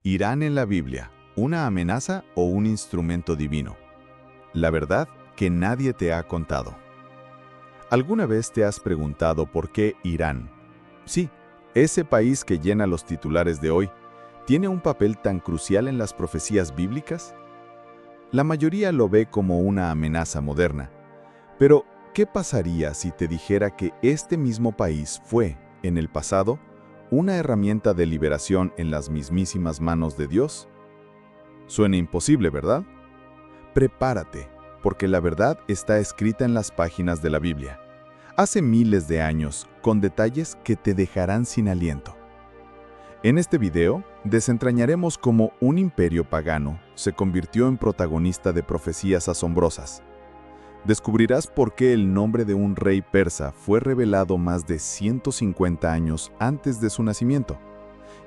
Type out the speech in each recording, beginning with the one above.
¿Irán en la Biblia, una amenaza o un instrumento divino? La verdad que nadie te ha contado. ¿Alguna vez te has preguntado por qué Irán? Sí, ese país que llena los titulares de hoy, ¿tiene un papel tan crucial en las profecías bíblicas? La mayoría lo ve como una amenaza moderna. Pero, ¿qué pasaría si te dijera que este mismo país fue, en el pasado, una herramienta de liberación en las mismísimas manos de Dios? Suena imposible, ¿verdad? Prepárate, porque la verdad está escrita en las páginas de la Biblia. Hace miles de años, con detalles que te dejarán sin aliento. En este video, desentrañaremos cómo un imperio pagano se convirtió en protagonista de profecías asombrosas. Descubrirás por qué el nombre de un rey persa fue revelado más de 150 años antes de su nacimiento,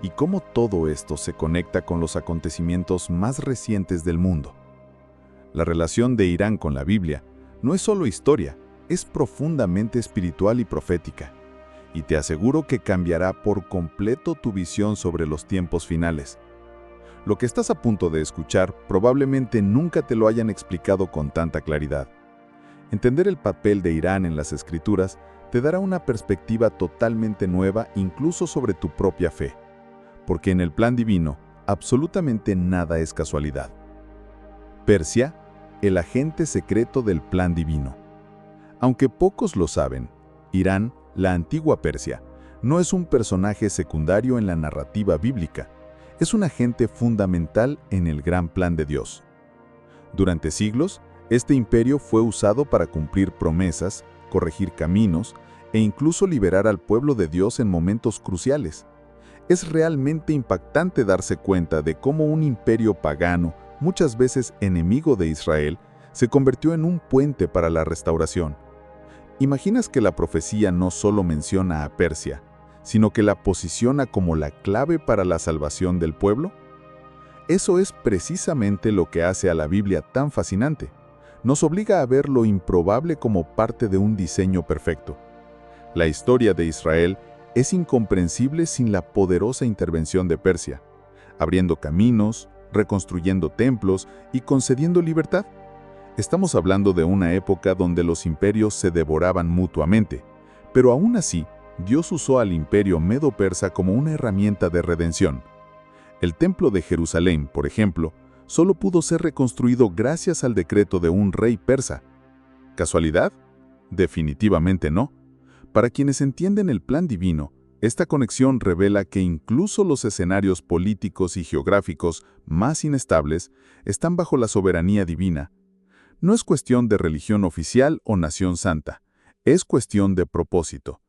y cómo todo esto se conecta con los acontecimientos más recientes del mundo. La relación de Irán con la Biblia no es solo historia, es profundamente espiritual y profética, y te aseguro que cambiará por completo tu visión sobre los tiempos finales. Lo que estás a punto de escuchar probablemente nunca te lo hayan explicado con tanta claridad. Entender el papel de Irán en las Escrituras te dará una perspectiva totalmente nueva incluso sobre tu propia fe, porque en el plan divino absolutamente nada es casualidad. Persia, el agente secreto del plan divino. Aunque pocos lo saben, Irán, la antigua Persia, no es un personaje secundario en la narrativa bíblica, es un agente fundamental en el gran plan de Dios. Durante siglos, este imperio fue usado para cumplir promesas, corregir caminos e incluso liberar al pueblo de Dios en momentos cruciales. Es realmente impactante darse cuenta de cómo un imperio pagano, muchas veces enemigo de Israel, se convirtió en un puente para la restauración. ¿Imaginas que la profecía no solo menciona a Persia, sino que la posiciona como la clave para la salvación del pueblo? Eso es precisamente lo que hace a la Biblia tan fascinante. Nos obliga a ver lo improbable como parte de un diseño perfecto. La historia de Israel es incomprensible sin la poderosa intervención de Persia, abriendo caminos, reconstruyendo templos y concediendo libertad. Estamos hablando de una época donde los imperios se devoraban mutuamente, pero aún así, Dios usó al imperio medo-persa como una herramienta de redención. El templo de Jerusalén, por ejemplo, solo pudo ser reconstruido gracias al decreto de un rey persa. ¿Casualidad? Definitivamente no. Para quienes entienden el plan divino, esta conexión revela que incluso los escenarios políticos y geográficos más inestables están bajo la soberanía divina. No es cuestión de religión oficial o nación santa, es cuestión de propósito.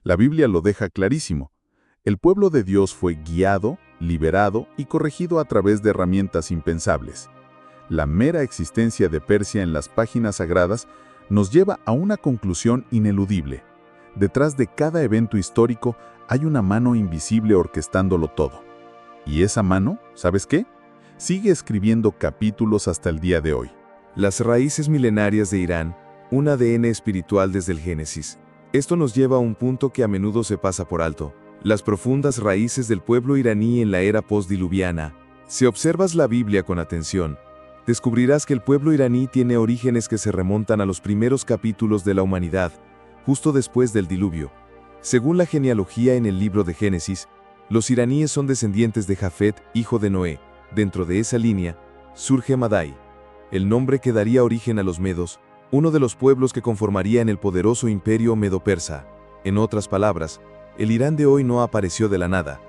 La Biblia lo deja clarísimo. El pueblo de Dios fue guiado, liberado y corregido a través de herramientas impensables. La mera existencia de Persia en las páginas sagradas nos lleva a una conclusión ineludible. Detrás de cada evento histórico hay una mano invisible orquestándolo todo. Y esa mano, ¿sabes qué? Sigue escribiendo capítulos hasta el día de hoy. Las raíces milenarias de Irán, un ADN espiritual desde el Génesis. Esto nos lleva a un punto que a menudo se pasa por alto. Las profundas raíces del pueblo iraní en la era postdiluviana. Si observas la Biblia con atención, descubrirás que el pueblo iraní tiene orígenes que se remontan a los primeros capítulos de la humanidad, justo después del diluvio. Según la genealogía en el libro de Génesis, los iraníes son descendientes de Jafet, hijo de Noé. Dentro de esa línea, surge Madai, el nombre que daría origen a los medos, uno de los pueblos que conformarían el poderoso imperio medo-persa. En otras palabras, el Irán de hoy no apareció de la nada.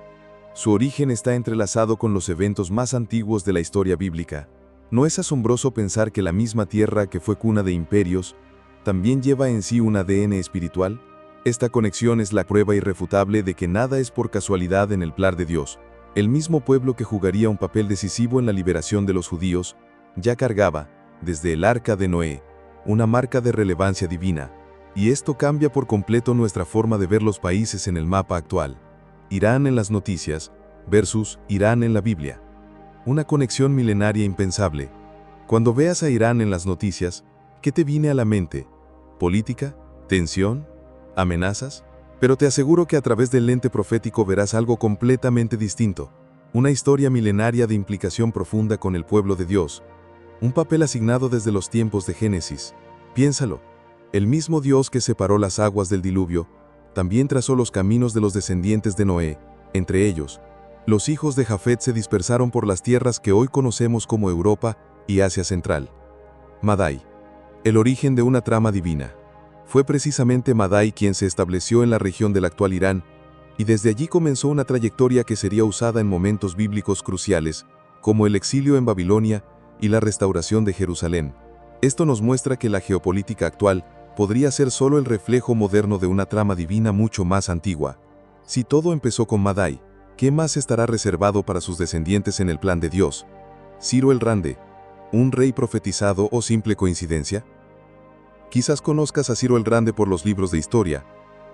Su origen está entrelazado con los eventos más antiguos de la historia bíblica. ¿No es asombroso pensar que la misma tierra que fue cuna de imperios, también lleva en sí un ADN espiritual? Esta conexión es la prueba irrefutable de que nada es por casualidad en el plan de Dios. El mismo pueblo que jugaría un papel decisivo en la liberación de los judíos, ya cargaba, desde el Arca de Noé, una marca de relevancia divina, y esto cambia por completo nuestra forma de ver los países en el mapa actual. Irán en las noticias versus Irán en la Biblia. Una conexión milenaria impensable. Cuando veas a Irán en las noticias, ¿qué te viene a la mente? ¿Política? ¿Tensión? ¿Amenazas? Pero te aseguro que a través del lente profético verás algo completamente distinto. Una historia milenaria de implicación profunda con el pueblo de Dios. Un papel asignado desde los tiempos de Génesis. Piénsalo. El mismo Dios que separó las aguas del diluvio, también trazó los caminos de los descendientes de Noé. Entre ellos, los hijos de Jafet se dispersaron por las tierras que hoy conocemos como Europa y Asia Central. Madai. El origen de una trama divina. Fue precisamente Madai quien se estableció en la región del actual Irán, y desde allí comenzó una trayectoria que sería usada en momentos bíblicos cruciales, como el exilio en Babilonia y la restauración de Jerusalén. Esto nos muestra que la geopolítica actual podría ser solo el reflejo moderno de una trama divina mucho más antigua. Si todo empezó con Madai, ¿qué más estará reservado para sus descendientes en el plan de Dios? Ciro el Grande, ¿un rey profetizado o simple coincidencia? Quizás conozcas a Ciro el Grande por los libros de historia,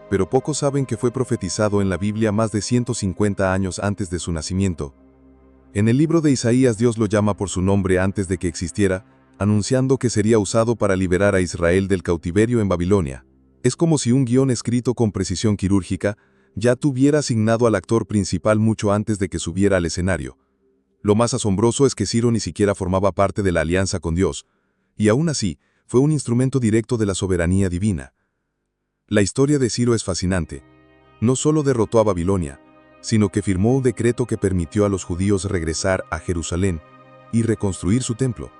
pero pocos saben que fue profetizado en la Biblia más de 150 años antes de su nacimiento. En el libro de Isaías Dios lo llama por su nombre antes de que existiera, anunciando que sería usado para liberar a Israel del cautiverio en Babilonia. Es como si un guión escrito con precisión quirúrgica ya tuviera asignado al actor principal mucho antes de que subiera al escenario. Lo más asombroso es que Ciro ni siquiera formaba parte de la alianza con Dios, y aún así, fue un instrumento directo de la soberanía divina. La historia de Ciro es fascinante. No solo derrotó a Babilonia, sino que firmó un decreto que permitió a los judíos regresar a Jerusalén y reconstruir su templo.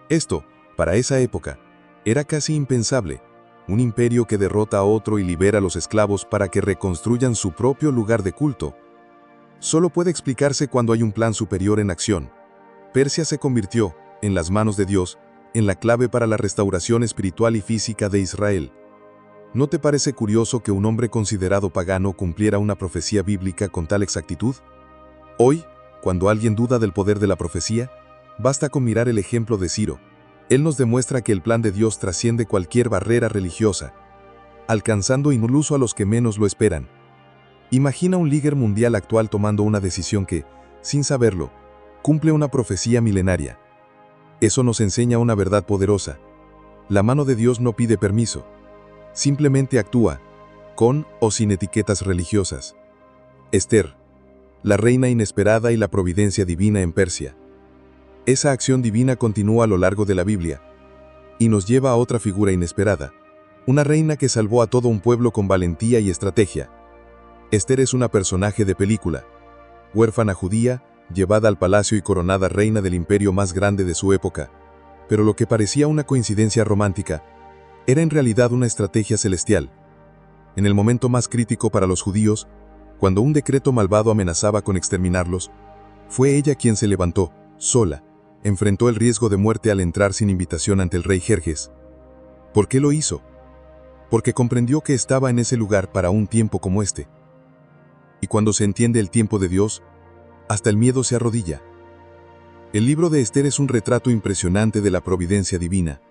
Esto, para esa época, era casi impensable. Un imperio que derrota a otro y libera a los esclavos para que reconstruyan su propio lugar de culto. Solo puede explicarse cuando hay un plan superior en acción. Persia se convirtió, en las manos de Dios, en la clave para la restauración espiritual y física de Israel. ¿No te parece curioso que un hombre considerado pagano cumpliera una profecía bíblica con tal exactitud? Hoy, cuando alguien duda del poder de la profecía, basta con mirar el ejemplo de Ciro. Él nos demuestra que el plan de Dios trasciende cualquier barrera religiosa, alcanzando incluso a los que menos lo esperan. Imagina un líder mundial actual tomando una decisión que, sin saberlo, cumple una profecía milenaria. Eso nos enseña una verdad poderosa. La mano de Dios no pide permiso. Simplemente actúa, con o sin etiquetas religiosas. Esther, la reina inesperada y la providencia divina en Persia. Esa acción divina continúa a lo largo de la Biblia, y nos lleva a otra figura inesperada, una reina que salvó a todo un pueblo con valentía y estrategia. Esther es una personaje de película, huérfana judía, llevada al palacio y coronada reina del imperio más grande de su época, pero lo que parecía una coincidencia romántica, era en realidad una estrategia celestial. En el momento más crítico para los judíos, cuando un decreto malvado amenazaba con exterminarlos, fue ella quien se levantó, sola, enfrentó el riesgo de muerte al entrar sin invitación ante el rey Jerjes. ¿Por qué lo hizo? Porque comprendió que estaba en ese lugar para un tiempo como este. Y cuando se entiende el tiempo de Dios, hasta el miedo se arrodilla. El libro de Esther es un retrato impresionante de la providencia divina.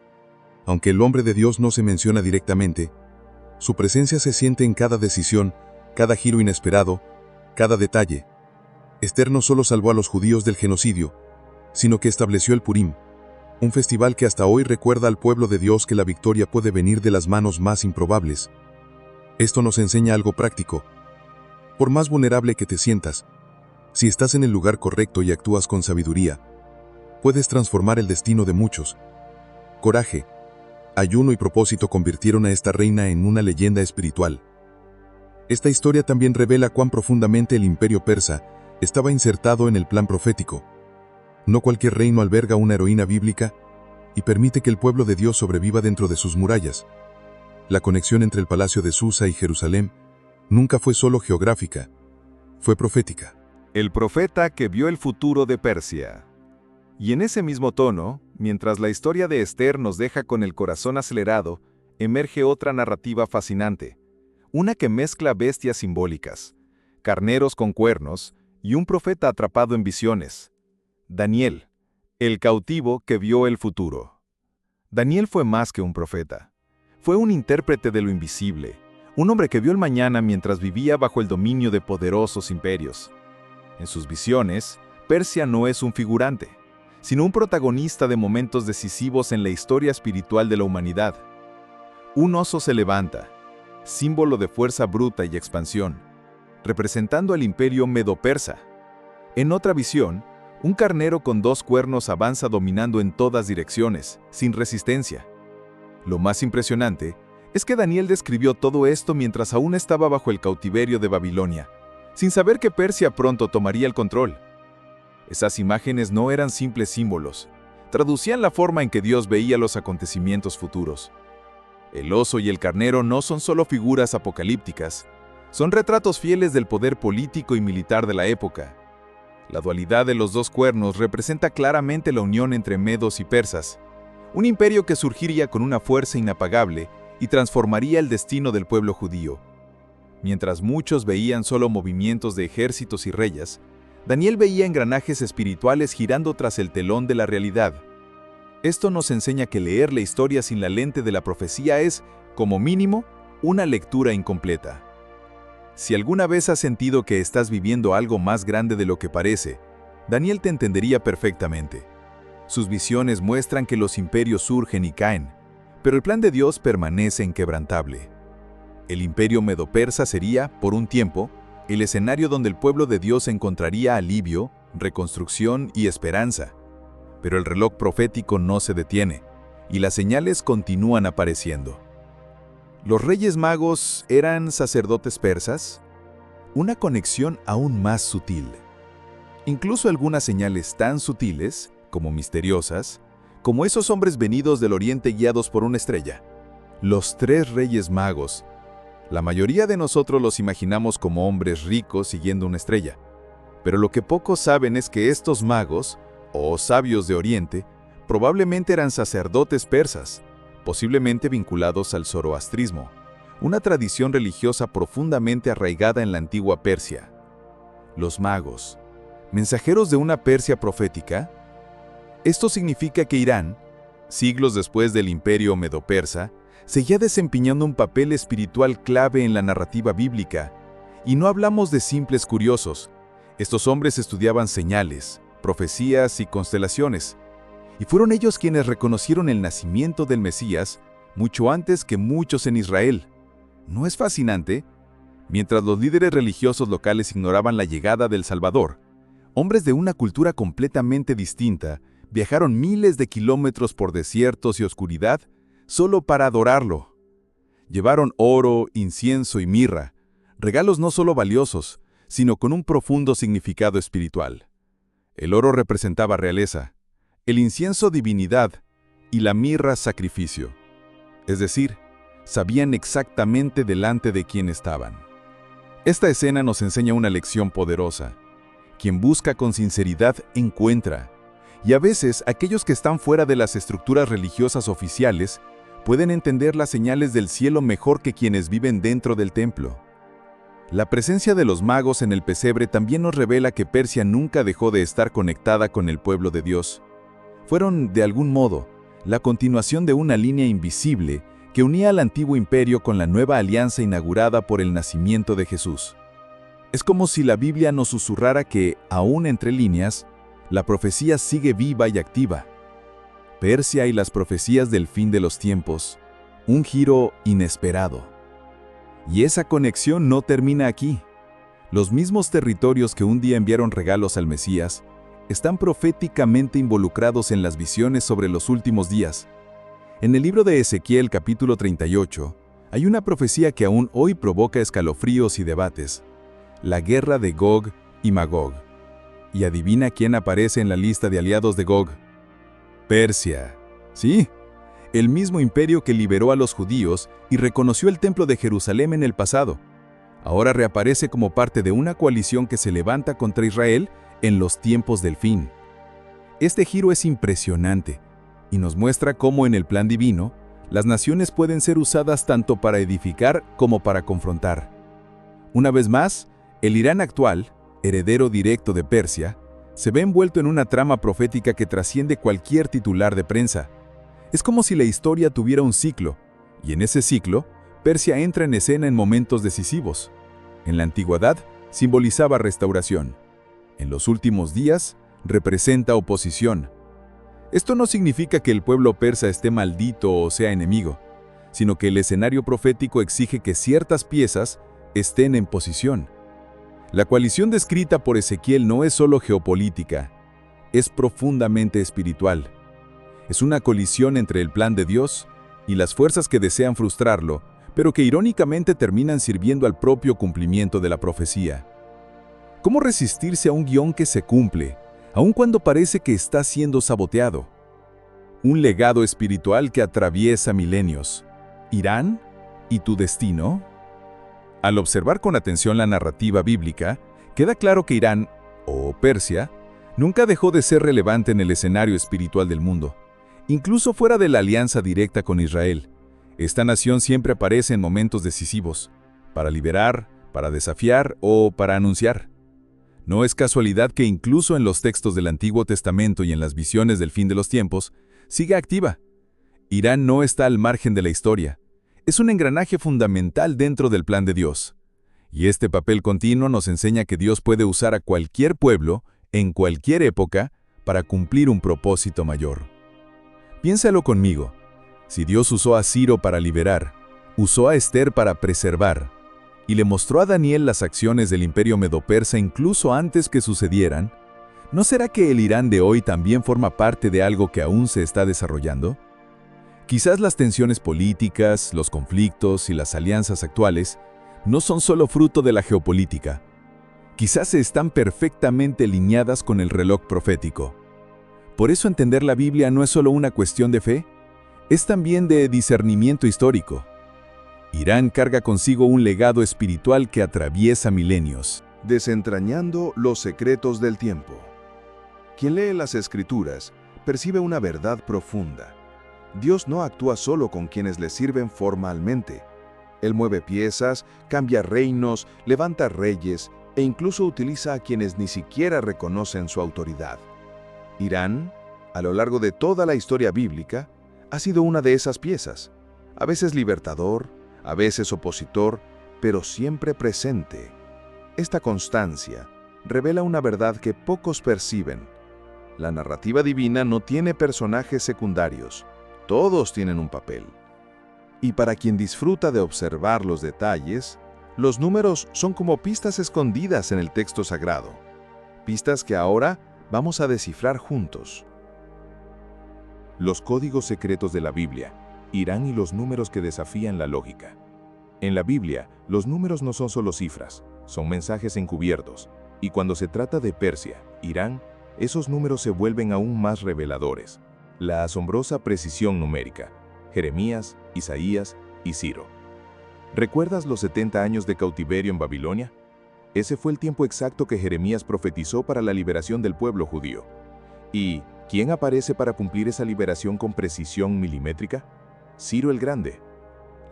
Aunque el hombre de Dios no se menciona directamente, su presencia se siente en cada decisión, cada giro inesperado, cada detalle. Esther no solo salvó a los judíos del genocidio, sino que estableció el Purim, un festival que hasta hoy recuerda al pueblo de Dios que la victoria puede venir de las manos más improbables. Esto nos enseña algo práctico. Por más vulnerable que te sientas, si estás en el lugar correcto y actúas con sabiduría, puedes transformar el destino de muchos. Coraje, ayuno y propósito convirtieron a esta reina en una leyenda espiritual. Esta historia también revela cuán profundamente el imperio persa estaba insertado en el plan profético. No cualquier reino alberga una heroína bíblica y permite que el pueblo de Dios sobreviva dentro de sus murallas. La conexión entre el palacio de Susa y Jerusalén nunca fue solo geográfica, fue profética. El profeta que vio el futuro de Persia. Y en ese mismo tono, mientras la historia de Esther nos deja con el corazón acelerado, emerge otra narrativa fascinante, una que mezcla bestias simbólicas, carneros con cuernos y un profeta atrapado en visiones. Daniel, el cautivo que vio el futuro. Daniel fue más que un profeta. Fue un intérprete de lo invisible, un hombre que vio el mañana mientras vivía bajo el dominio de poderosos imperios. En sus visiones, Persia no es un figurante, sino un protagonista de momentos decisivos en la historia espiritual de la humanidad. Un oso se levanta, símbolo de fuerza bruta y expansión, representando al imperio medo-persa. En otra visión, un carnero con 2 cuernos avanza dominando en todas direcciones, sin resistencia. Lo más impresionante es que Daniel describió todo esto mientras aún estaba bajo el cautiverio de Babilonia, sin saber que Persia pronto tomaría el control. Esas imágenes no eran simples símbolos, traducían la forma en que Dios veía los acontecimientos futuros. El oso y el carnero no son solo figuras apocalípticas, son retratos fieles del poder político y militar de la época. La dualidad de los 2 cuernos representa claramente la unión entre medos y persas, un imperio que surgiría con una fuerza inapagable y transformaría el destino del pueblo judío. Mientras muchos veían solo movimientos de ejércitos y reyes, Daniel veía engranajes espirituales girando tras el telón de la realidad. Esto nos enseña que leer la historia sin la lente de la profecía es, como mínimo, una lectura incompleta. Si alguna vez has sentido que estás viviendo algo más grande de lo que parece, Daniel te entendería perfectamente. Sus visiones muestran que los imperios surgen y caen, pero el plan de Dios permanece inquebrantable. El imperio medo-persa sería, por un tiempo, el escenario donde el pueblo de Dios encontraría alivio, reconstrucción y esperanza. Pero el reloj profético no se detiene, y las señales continúan apareciendo. ¿Los reyes magos eran sacerdotes persas? Una conexión aún más sutil. Incluso algunas señales tan sutiles, como misteriosas, como esos hombres venidos del oriente guiados por una estrella. Los 3 reyes magos. La mayoría de nosotros los imaginamos como hombres ricos siguiendo una estrella. Pero lo que pocos saben es que estos magos, o sabios de Oriente, probablemente eran sacerdotes persas, posiblemente vinculados al zoroastrismo, una tradición religiosa profundamente arraigada en la antigua Persia. Los magos, mensajeros de una Persia profética. Esto significa que Irán, siglos después del imperio medo-persa, seguía desempeñando un papel espiritual clave en la narrativa bíblica. Y no hablamos de simples curiosos. Estos hombres estudiaban señales, profecías y constelaciones. Y fueron ellos quienes reconocieron el nacimiento del Mesías mucho antes que muchos en Israel. ¿No es fascinante? Mientras los líderes religiosos locales ignoraban la llegada del Salvador, hombres de una cultura completamente distinta viajaron miles de kilómetros por desiertos y oscuridad solo para adorarlo. Llevaron oro, incienso y mirra, regalos no solo valiosos, sino con un profundo significado espiritual. El oro representaba realeza, el incienso divinidad y la mirra sacrificio. Es decir, sabían exactamente delante de quién estaban. Esta escena nos enseña una lección poderosa. Quien busca con sinceridad encuentra. Y a veces aquellos que están fuera de las estructuras religiosas oficiales pueden entender las señales del cielo mejor que quienes viven dentro del templo. La presencia de los magos en el pesebre también nos revela que Persia nunca dejó de estar conectada con el pueblo de Dios. Fueron, de algún modo, la continuación de una línea invisible que unía al antiguo imperio con la nueva alianza inaugurada por el nacimiento de Jesús. Es como si la Biblia nos susurrara que, aún entre líneas, la profecía sigue viva y activa. Persia y las profecías del fin de los tiempos, un giro inesperado. Y esa conexión no termina aquí. Los mismos territorios que un día enviaron regalos al Mesías están proféticamente involucrados en las visiones sobre los últimos días. En el libro de Ezequiel capítulo 38, hay una profecía que aún hoy provoca escalofríos y debates: la guerra de Gog y Magog. ¿Y adivina quién aparece en la lista de aliados de Gog? Persia. Sí, el mismo imperio que liberó a los judíos y reconoció el templo de Jerusalén en el pasado. Ahora reaparece como parte de una coalición que se levanta contra Israel en los tiempos del fin. Este giro es impresionante y nos muestra cómo en el plan divino, las naciones pueden ser usadas tanto para edificar como para confrontar. Una vez más, el Irán actual, heredero directo de Persia, se ve envuelto en una trama profética que trasciende cualquier titular de prensa. Es como si la historia tuviera un ciclo, y en ese ciclo, Persia entra en escena en momentos decisivos. En la antigüedad, simbolizaba restauración. En los últimos días, representa oposición. Esto no significa que el pueblo persa esté maldito o sea enemigo, sino que el escenario profético exige que ciertas piezas estén en posición. La coalición descrita por Ezequiel no es solo geopolítica, es profundamente espiritual. Es una colisión entre el plan de Dios y las fuerzas que desean frustrarlo, pero que irónicamente terminan sirviendo al propio cumplimiento de la profecía. ¿Cómo resistirse a un guión que se cumple, aun cuando parece que está siendo saboteado? Un legado espiritual que atraviesa milenios. ¿Irán? ¿Y tu destino? Al observar con atención la narrativa bíblica, queda claro que Irán, o Persia, nunca dejó de ser relevante en el escenario espiritual del mundo. Incluso fuera de la alianza directa con Israel, esta nación siempre aparece en momentos decisivos, para liberar, para desafiar o para anunciar. No es casualidad que incluso en los textos del Antiguo Testamento y en las visiones del fin de los tiempos, siga activa. Irán no está al margen de la historia. Es un engranaje fundamental dentro del plan de Dios. Y este papel continuo nos enseña que Dios puede usar a cualquier pueblo, en cualquier época, para cumplir un propósito mayor. Piénsalo conmigo. Si Dios usó a Ciro para liberar, usó a Esther para preservar, y le mostró a Daniel las acciones del imperio medo-persa incluso antes que sucedieran, ¿no será que el Irán de hoy también forma parte de algo que aún se está desarrollando? Quizás las tensiones políticas, los conflictos y las alianzas actuales no son solo fruto de la geopolítica. Quizás están perfectamente alineadas con el reloj profético. Por eso entender la Biblia no es solo una cuestión de fe, es también de discernimiento histórico. Irán carga consigo un legado espiritual que atraviesa milenios. Desentrañando los secretos del tiempo. Quien lee las Escrituras percibe una verdad profunda. Dios no actúa solo con quienes le sirven formalmente. Él mueve piezas, cambia reinos, levanta reyes e incluso utiliza a quienes ni siquiera reconocen su autoridad. Irán, a lo largo de toda la historia bíblica, ha sido una de esas piezas, a veces libertador, a veces opositor, pero siempre presente. Esta constancia revela una verdad que pocos perciben. La narrativa divina no tiene personajes secundarios, todos tienen un papel. Y para quien disfruta de observar los detalles, los números son como pistas escondidas en el texto sagrado, pistas que ahora vamos a descifrar juntos. Los códigos secretos de la Biblia, Irán y los números que desafían la lógica. En la Biblia, los números no son solo cifras, son mensajes encubiertos, y cuando se trata de Persia, Irán, esos números se vuelven aún más reveladores. La asombrosa precisión numérica, Jeremías, Isaías y Ciro. ¿Recuerdas los 70 años de cautiverio en Babilonia? Ese fue el tiempo exacto que Jeremías profetizó para la liberación del pueblo judío. ¿Y quién aparece para cumplir esa liberación con precisión milimétrica? Ciro el Grande.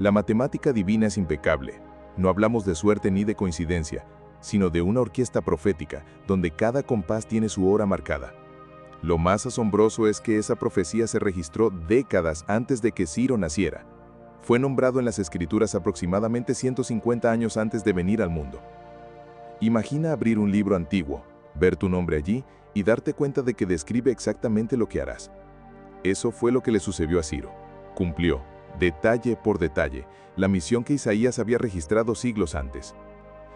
La matemática divina es impecable. No hablamos de suerte ni de coincidencia, sino de una orquesta profética, donde cada compás tiene su hora marcada. Lo más asombroso es que esa profecía se registró décadas antes de que Ciro naciera. Fue nombrado en las Escrituras aproximadamente 150 años antes de venir al mundo. Imagina abrir un libro antiguo, ver tu nombre allí y darte cuenta de que describe exactamente lo que harás. Eso fue lo que le sucedió a Ciro. Cumplió, detalle por detalle, la misión que Isaías había registrado siglos antes.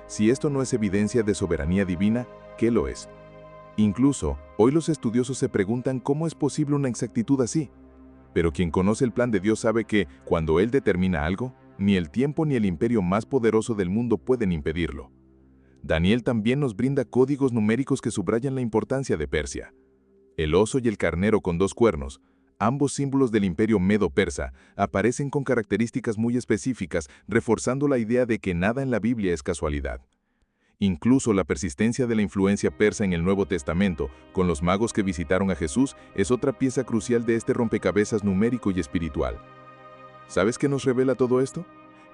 Si esto no es evidencia de soberanía divina, ¿qué lo es? Incluso, hoy los estudiosos se preguntan cómo es posible una exactitud así. Pero quien conoce el plan de Dios sabe que, cuando Él determina algo, ni el tiempo ni el imperio más poderoso del mundo pueden impedirlo. Daniel también nos brinda códigos numéricos que subrayan la importancia de Persia. El oso y el carnero con 2 cuernos, ambos símbolos del imperio medo-persa, aparecen con características muy específicas, reforzando la idea de que nada en la Biblia es casualidad. Incluso la persistencia de la influencia persa en el Nuevo Testamento, con los magos que visitaron a Jesús, es otra pieza crucial de este rompecabezas numérico y espiritual. ¿Sabes qué nos revela todo esto?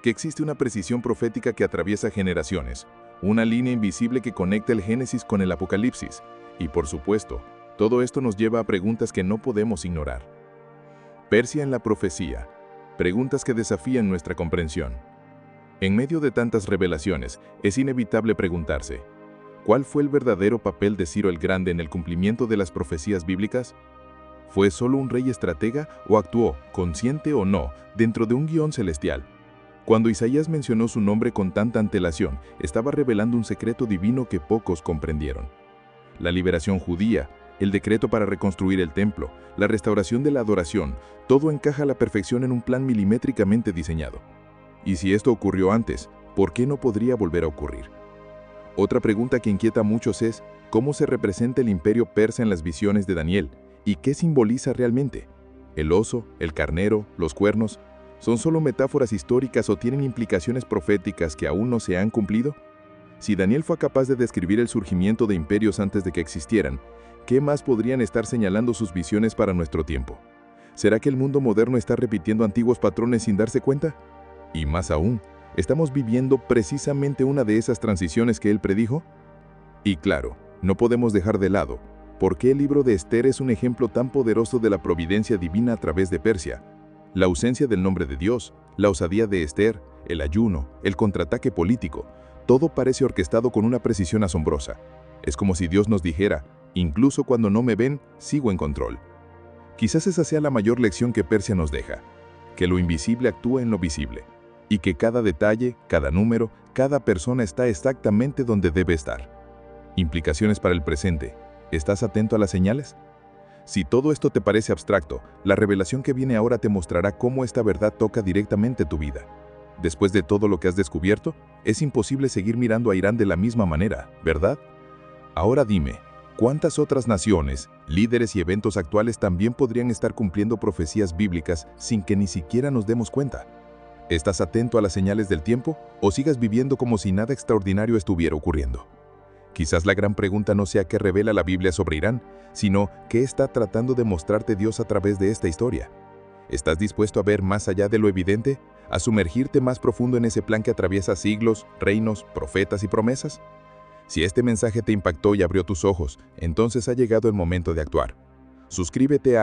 Que existe una precisión profética que atraviesa generaciones, una línea invisible que conecta el Génesis con el Apocalipsis, y por supuesto, todo esto nos lleva a preguntas que no podemos ignorar. Persia en la profecía, preguntas que desafían nuestra comprensión. En medio de tantas revelaciones, es inevitable preguntarse, ¿cuál fue el verdadero papel de Ciro el Grande en el cumplimiento de las profecías bíblicas? ¿Fue solo un rey estratega o actuó, consciente o no, dentro de un guión celestial? Cuando Isaías mencionó su nombre con tanta antelación, estaba revelando un secreto divino que pocos comprendieron. La liberación judía, el decreto para reconstruir el templo, la restauración de la adoración, todo encaja a la perfección en un plan milimétricamente diseñado. Y si esto ocurrió antes, ¿por qué no podría volver a ocurrir? Otra pregunta que inquieta a muchos es, ¿cómo se representa el imperio persa en las visiones de Daniel? ¿Y qué simboliza realmente? ¿El oso, el carnero, los cuernos? ¿Son solo metáforas históricas o tienen implicaciones proféticas que aún no se han cumplido? Si Daniel fue capaz de describir el surgimiento de imperios antes de que existieran, ¿qué más podrían estar señalando sus visiones para nuestro tiempo? ¿Será que el mundo moderno está repitiendo antiguos patrones sin darse cuenta? Y más aún, ¿estamos viviendo precisamente una de esas transiciones que él predijo? Y claro, no podemos dejar de lado, ¿por qué el libro de Esther es un ejemplo tan poderoso de la providencia divina a través de Persia? La ausencia del nombre de Dios, la osadía de Esther, el ayuno, el contraataque político, todo parece orquestado con una precisión asombrosa. Es como si Dios nos dijera, incluso cuando no me ven, sigo en control. Quizás esa sea la mayor lección que Persia nos deja, que lo invisible actúa en lo visible, y que cada detalle, cada número, cada persona está exactamente donde debe estar. Implicaciones para el presente. ¿Estás atento a las señales? Si todo esto te parece abstracto, la revelación que viene ahora te mostrará cómo esta verdad toca directamente tu vida. Después de todo lo que has descubierto, es imposible seguir mirando a Irán de la misma manera, ¿verdad? Ahora dime, ¿cuántas otras naciones, líderes y eventos actuales también podrían estar cumpliendo profecías bíblicas sin que ni siquiera nos demos cuenta? ¿Estás atento a las señales del tiempo o sigas viviendo como si nada extraordinario estuviera ocurriendo? Quizás la gran pregunta no sea qué revela la Biblia sobre Irán, sino qué está tratando de mostrarte Dios a través de esta historia. ¿Estás dispuesto a ver más allá de lo evidente? ¿A sumergirte más profundo en ese plan que atraviesa siglos, reinos, profetas y promesas? Si este mensaje te impactó y abrió tus ojos, entonces ha llegado el momento de actuar. Suscríbete a